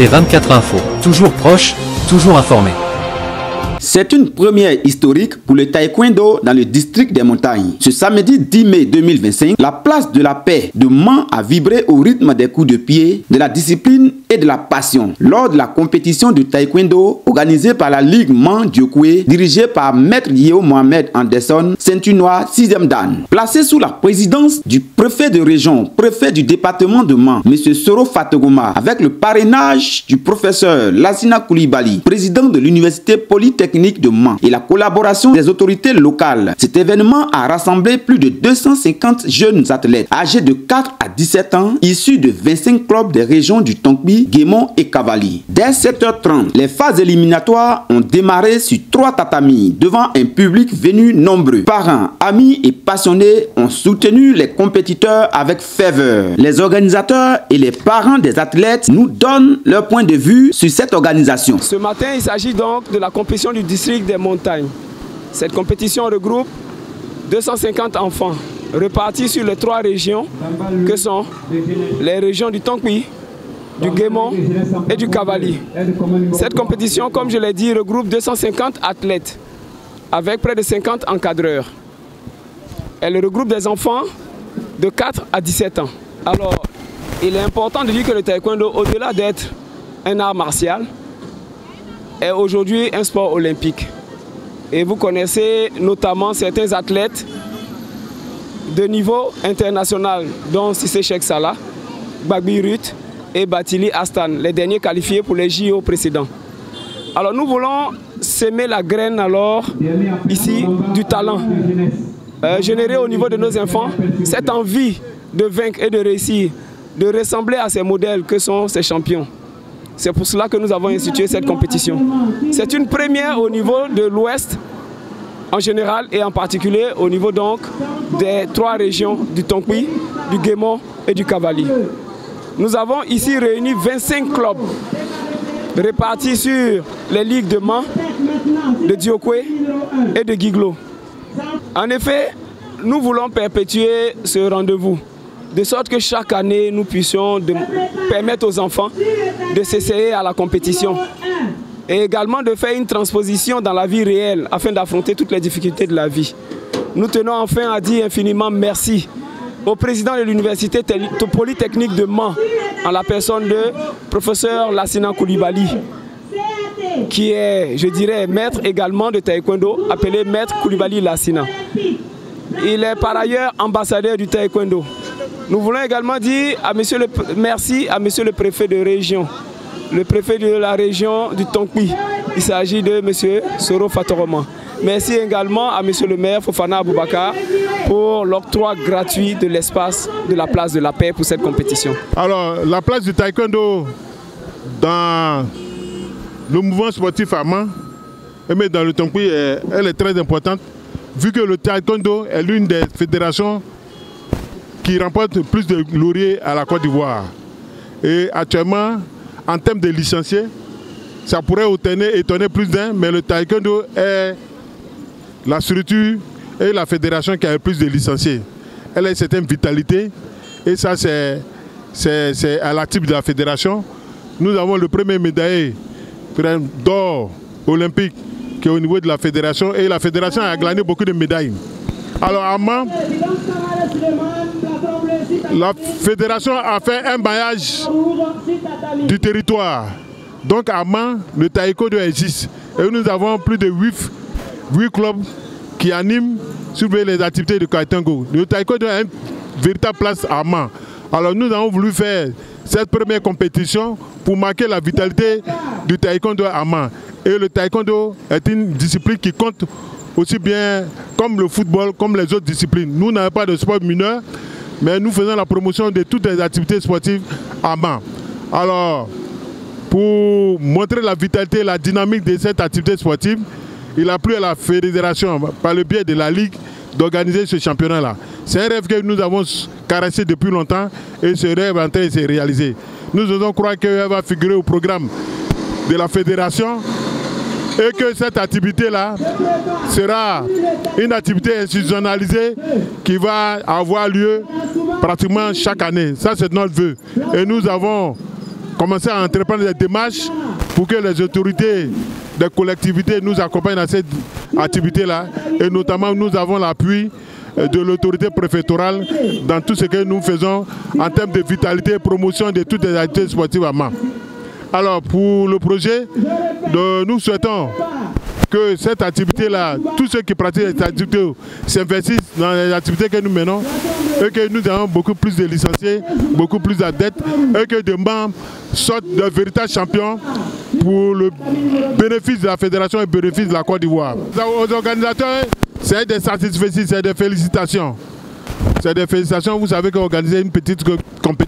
T24 Info. Toujours proche, toujours informé. C'est une première historique pour le taekwondo dans le district des montagnes. Ce samedi 10 mai 2025, la place de la paix de Mans a vibré au rythme des coups de pied, de la discipline et de la passion lors de la compétition de taekwondo organisée par la Ligue Mans-Diokoué, dirigée par Maître Yeo Mohamed Anderson, ceinture noire 6e dan. Placé sous la présidence du préfet de région, préfet du département de Mans, M. Soro Fatogoma, avec le parrainage du professeur Lassina Koulibaly, président de l'université polytechnique de Mans, et la collaboration des autorités locales. Cet événement a rassemblé plus de 250 jeunes athlètes âgés de 4 à 17 ans, issus de 25 clubs des régions du Tonkpi, Guémon et Cavali. Dès 7h30, les phases éliminatoires ont démarré sur 3 tatamis devant un public venu nombreux. Parents, amis et passionnés ont soutenu les compétiteurs avec ferveur. Les organisateurs et les parents des athlètes nous donnent leur point de vue sur cette organisation. Ce matin, il s'agit donc de la compétition du district des montagnes. Cette compétition regroupe 250 enfants repartis sur les 3 régions que sont les régions du Tonkpi, du Guémon et du Cavali. Cette compétition, comme je l'ai dit, regroupe 250 athlètes avec près de 50 encadreurs. Elle regroupe des enfants de 4 à 17 ans. Alors, il est important de dire que le taekwondo, au-delà d'être un art martial, est aujourd'hui un sport olympique. Et vous connaissez notamment certains athlètes de niveau international, dont Sissé Cheikh Salah, Bagbi Ruth et Batili Astan, les derniers qualifiés pour les JO précédents. Alors nous voulons semer la graine alors ici du talent, générer au niveau de nos enfants cette envie de vaincre et de réussir, de ressembler à ces modèles que sont ces champions. C'est pour cela que nous avons institué cette compétition. C'est une première au niveau de l'Ouest en général et en particulier au niveau donc des 3 régions du Tonkpi, du Guémon et du Cavali. Nous avons ici réuni 25 clubs répartis sur les ligues de Mans, de Diokoué et de Guiglo. En effet, nous voulons perpétuer ce rendez-vous, de sorte que chaque année, nous puissions permettre aux enfants de s'essayer à la compétition et également de faire une transposition dans la vie réelle afin d'affronter toutes les difficultés de la vie. Nous tenons enfin à dire infiniment merci au président de l'université polytechnique de Mans, en la personne de professeur Lassina Koulibaly, qui est, je dirais, maître également de taekwondo, appelé maître Koulibaly Lassina. Il est par ailleurs ambassadeur du taekwondo. Nous voulons également dire merci à monsieur le préfet de région, le préfet de la région du Tonkpi. Il s'agit de monsieur Soro Fatogoma. Merci également à monsieur le maire Fofana Aboubakar pour l'octroi gratuit de l'espace de la place de la paix pour cette compétition. Alors, la place du taekwondo dans le mouvement sportif à Mans, mais dans le Tonkpi, elle est très importante, vu que le taekwondo est l'une des fédérations qui remporte plus de lauriers à la Côte d'Ivoire. Et actuellement, en termes de licenciés, ça pourrait étonner plus d'un, mais le taekwondo est la structure et la fédération qui a le plus de licenciés. Elle a une certaine vitalité, et ça c'est à la type de la fédération. Nous avons le premier médaillé d'or olympique qui est au niveau de la fédération, et la fédération a gagné beaucoup de médailles. Alors à Mans, la fédération a fait un maillage du territoire. Donc à Mans, le taekwondo existe. Et nous avons plus de 8 clubs qui animent sur les activités de taekwondo. Le taekwondo a une véritable place à Mans. Alors nous avons voulu faire cette première compétition pour marquer la vitalité du taekwondo à Mans. Et le taekwondo est une discipline qui compte aussi bien comme le football, comme les autres disciplines. Nous n'avons pas de sport mineur, mais nous faisons la promotion de toutes les activités sportives à Mans. Alors, pour montrer la vitalité et la dynamique de cette activité sportive, il a plu à la fédération, par le biais de la Ligue, d'organiser ce championnat-là. C'est un rêve que nous avons caressé depuis longtemps, et ce rêve est en train de se réaliser. Nous osons croire qu'elle va figurer au programme de la fédération, et que cette activité-là sera une activité institutionnalisée qui va avoir lieu pratiquement chaque année. Ça, c'est notre vœu. Et nous avons commencé à entreprendre des démarches pour que les autorités des collectivités nous accompagnent dans cette activité-là. Et notamment, nous avons l'appui de l'autorité préfectorale dans tout ce que nous faisons en termes de vitalité et promotion de toutes les activités sportives à Mans. Alors, pour le projet, nous souhaitons que cette activité-là, tous ceux qui pratiquent cette activité s'investissent dans les activités que nous menons et que nous avons beaucoup plus de licenciés, beaucoup plus d'adeptes et que de membres sortent de véritables champions pour le bénéfice de la fédération et le bénéfice de la Côte d'Ivoire. Aux organisateurs, c'est des satisfecits, c'est des félicitations. C'est des félicitations. Vous savez qu'organiser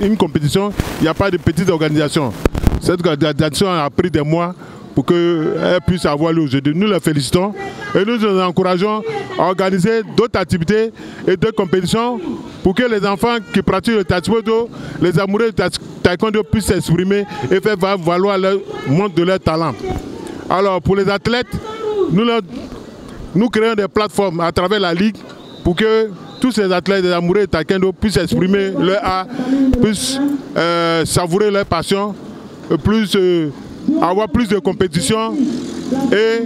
une compétition, il n'y a pas de petite organisation. Cette organisation a pris des mois pour qu'elle puisse avoir lieu aujourd'hui. Nous les félicitons et nous nous encourageons à organiser d'autres activités et d'autres compétitions pour que les enfants qui pratiquent le taekwondo, les amoureux du taekwondo puissent s'exprimer et faire valoir le montre de leur talent. Alors pour les athlètes, nous créons des plateformes à travers la Ligue pour que tous ces athlètes, les amoureux du taekwondo puissent exprimer leur art, puissent savourer leur passion, avoir plus de compétition et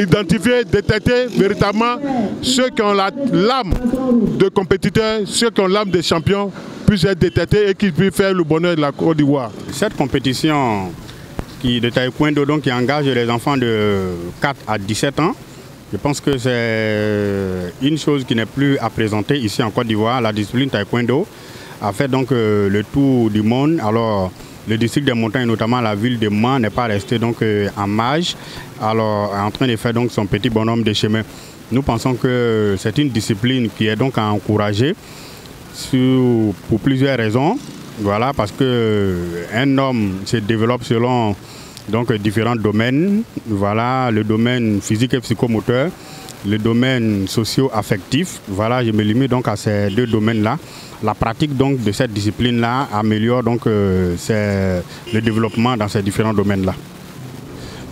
identifier, détecter véritablement ceux qui ont l'âme de compétiteurs, ceux qui ont l'âme de champions puissent être détectés et qui puissent faire le bonheur de la Côte d'Ivoire. Cette compétition de taekwondo donc, qui engage les enfants de 4 à 17 ans, je pense que c'est une chose qui n'est plus à présenter ici en Côte d'Ivoire. La discipline taekwondo a fait donc le tour du monde. Alors, le district des montagnes, notamment la ville de Mans, n'est pas resté donc en marge, alors en train de faire donc son petit bonhomme de chemin. Nous pensons que c'est une discipline qui est donc à encourager pour plusieurs raisons. Voilà, parce qu'un homme se développe selon donc différents domaines. Voilà, le domaine physique et psychomoteur, le domaine socio-affectif. Voilà, je me limite donc à ces deux domaines-là. La pratique donc de cette discipline-là améliore donc le développement dans ces différents domaines-là.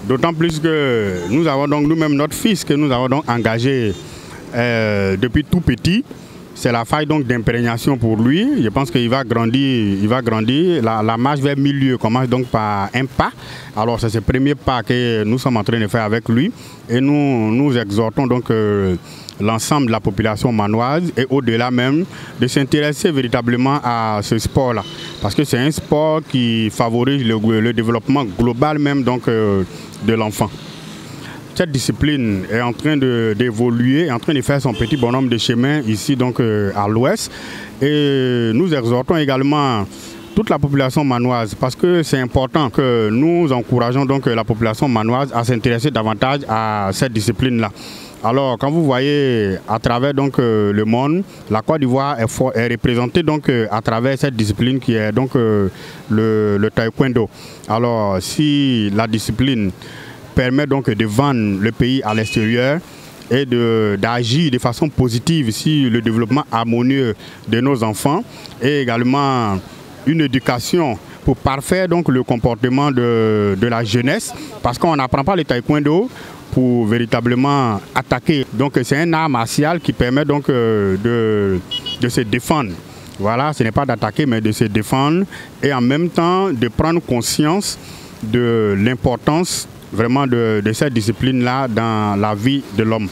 D'autant plus que nous avons donc nous-mêmes notre fils que nous avons donc engagé depuis tout petit. C'est la faille donc d'imprégnation pour lui. Je pense qu'il va grandir. La marche vers milieu commence donc par un pas. Alors c'est ce premier pas que nous sommes en train de faire avec lui. Et nous exhortons donc l'ensemble de la population manoise et au-delà même de s'intéresser véritablement à ce sport-là. Parce que c'est un sport qui favorise le développement global même donc de l'enfant. Cette discipline est en train d'évoluer, en train de faire son petit bonhomme de chemin ici donc à l'ouest. Et nous exhortons également toute la population manoise parce que c'est important que nous encourageons donc la population manoise à s'intéresser davantage à cette discipline-là. Alors, quand vous voyez à travers donc le monde, la Côte d'Ivoire est représentée donc à travers cette discipline qui est donc le taekwondo. Alors, si la discipline permet donc de vendre le pays à l'extérieur et d'agir de façon positive sur le développement harmonieux de nos enfants et également une éducation pour parfaire donc le comportement de la jeunesse parce qu'on n'apprend pas le taekwondo pour véritablement attaquer. Donc c'est un art martial qui permet donc de se défendre. Voilà, ce n'est pas d'attaquer mais de se défendre et en même temps de prendre conscience de l'importance vraiment de cette discipline-là dans la vie de l'homme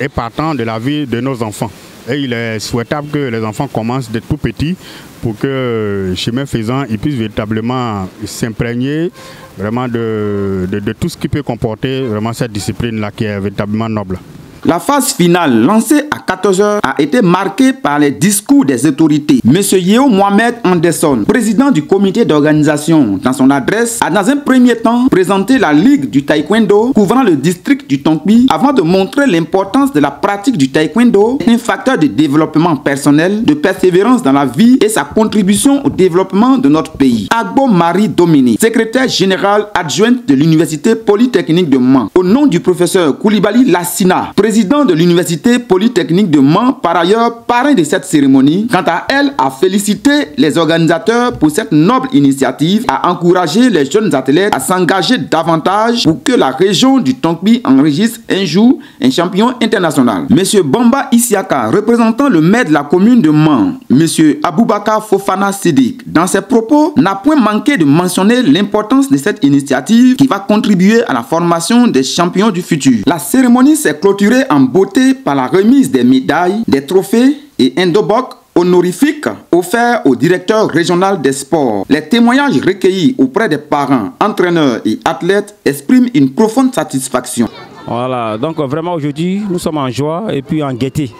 et partant de la vie de nos enfants. Et il est souhaitable que les enfants commencent de tout petits pour que, chemin faisant, ils puissent véritablement s'imprégner vraiment de tout ce qui peut comporter vraiment cette discipline-là qui est véritablement noble. La phase finale, lancée à 14h, a été marquée par les discours des autorités. Monsieur Yeo Mohamed Anderson, président du comité d'organisation, dans son adresse, a dans un premier temps présenté la Ligue du taekwondo couvrant le district du Tongpi avant de montrer l'importance de la pratique du taekwondo, un facteur de développement personnel, de persévérance dans la vie et sa contribution au développement de notre pays. Agbo Marie Dominique, secrétaire générale adjointe de l'Université Polytechnique de Mans, au nom du professeur Koulibaly Lassina, président de l'Université Polytechnique académique de Mans, par ailleurs parrain de cette cérémonie, quant à elle, a félicité les organisateurs pour cette noble initiative, a encouragé les jeunes athlètes à s'engager davantage pour que la région du Tonkpi enregistre un jour un champion international. Monsieur Bamba Isiaka, représentant le maire de la commune de Mans, Monsieur Aboubakar Fofana Sidik, dans ses propos, n'a point manqué de mentionner l'importance de cette initiative qui va contribuer à la formation des champions du futur. La cérémonie s'est clôturée en beauté par la remise des médailles, des trophées et un dobok honorifique offert au directeur régional des sports. Les témoignages recueillis auprès des parents, entraîneurs et athlètes expriment une profonde satisfaction. Voilà, donc vraiment aujourd'hui, nous sommes en joie et puis en gaieté.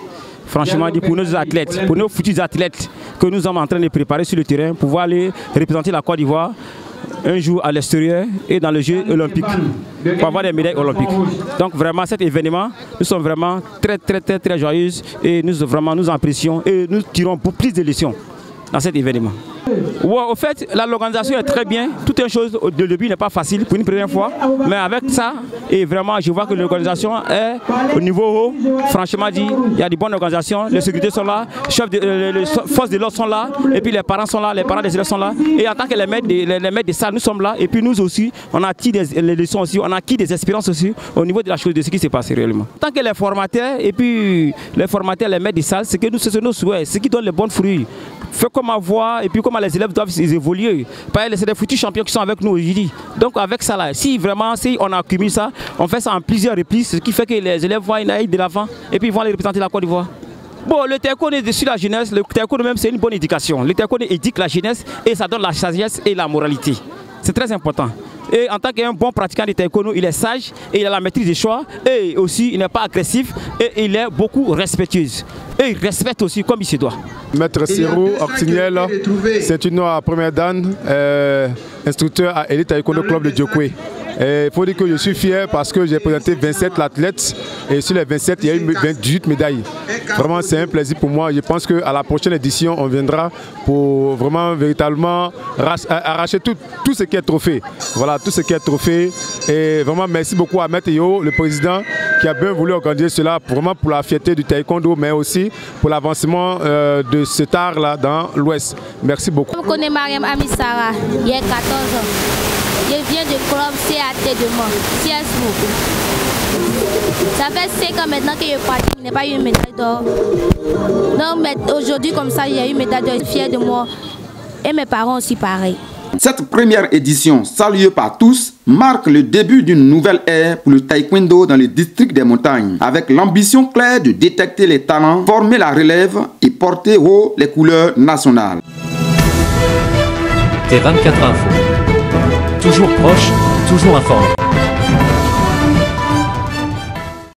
Franchement, pour nos athlètes, pour nos futurs athlètes que nous sommes en train de préparer sur le terrain, pour pouvoir aller représenter la Côte d'Ivoire un jour à l'extérieur et dans les Jeux olympiques, pour avoir des médailles olympiques. Donc vraiment cet événement, nous sommes vraiment très joyeux et nous apprécions et nous tirons beaucoup plus de leçons dans cet événement. Ouais, au fait, l'organisation est très bien. Toute une chose, le début n'est pas facile pour une première fois. Mais avec ça, et vraiment, je vois que l'organisation est au niveau haut. Franchement dit, il y a de bonnes organisations. Les sécurités sont là, les forces de l'ordre sont là, et puis les parents sont là, les parents des élèves sont là. Et en tant que les maîtres des salles, nous sommes là. Et puis nous aussi, on a acquis des leçons aussi, on a acquis des expériences aussi au niveau de la chose, de ce qui s'est passé réellement. En tant que les formateurs, et puis les formateurs, les maîtres des salles, c'est que nous, c'est nos souhaits, ce qui donne les bons fruits. Fait comment voir et puis comment les élèves doivent évoluer. C'est des futurs champions qui sont avec nous aujourd'hui. Donc avec ça là, si on accumule ça, on fait ça en plusieurs reprises, ce qui fait que les élèves vont aller de l'avant et puis ils vont aller représenter la Côte d'Ivoire. Bon, le taekwondo est sur la jeunesse, le taekwondo même c'est une bonne éducation. Le taekwondo éduque la jeunesse et ça donne la sagesse et la moralité. C'est très important. Et en tant qu'un bon pratiquant de taekwondo, il est sage et il a la maîtrise des choix et aussi il n'est pas agressif et il est beaucoup respectueux. Et il respecte aussi comme il se doit. Maître Siro Octiniel, c'est une première dan, instructeur à Elite Taekwondo Club de Djokwe. Il faut dire que je suis fier parce que j'ai présenté 27 athlètes et sur les 27, il y a eu 18 médailles. Vraiment, c'est un plaisir pour moi. Je pense qu'à la prochaine édition, on viendra pour vraiment, véritablement arracher tout ce qui est trophée. Voilà, tout ce qui est trophée. Et vraiment, merci beaucoup à Maître Yo, le président, qui a bien voulu organiser cela, vraiment pour la fierté du taekwondo, mais aussi pour l'avancement de cet art-là dans l'Ouest. Merci beaucoup. Je connais Mariam Amisara, il y a 14 ans. Je viens du club CAT de Mans, CSMO. Ça fait 5 ans maintenant que je pratique, je n'ai pas eu une médaille d'or. Non, mais aujourd'hui, comme ça, j'ai eu une médaille d'or. Je suis fier de moi et mes parents aussi pareil. Cette première édition, saluée par tous, marque le début d'une nouvelle ère pour le taekwondo dans le district des montagnes, avec l'ambition claire de détecter les talents, former la relève et porter haut les couleurs nationales. T24 Info. Toujours proche, toujours informé.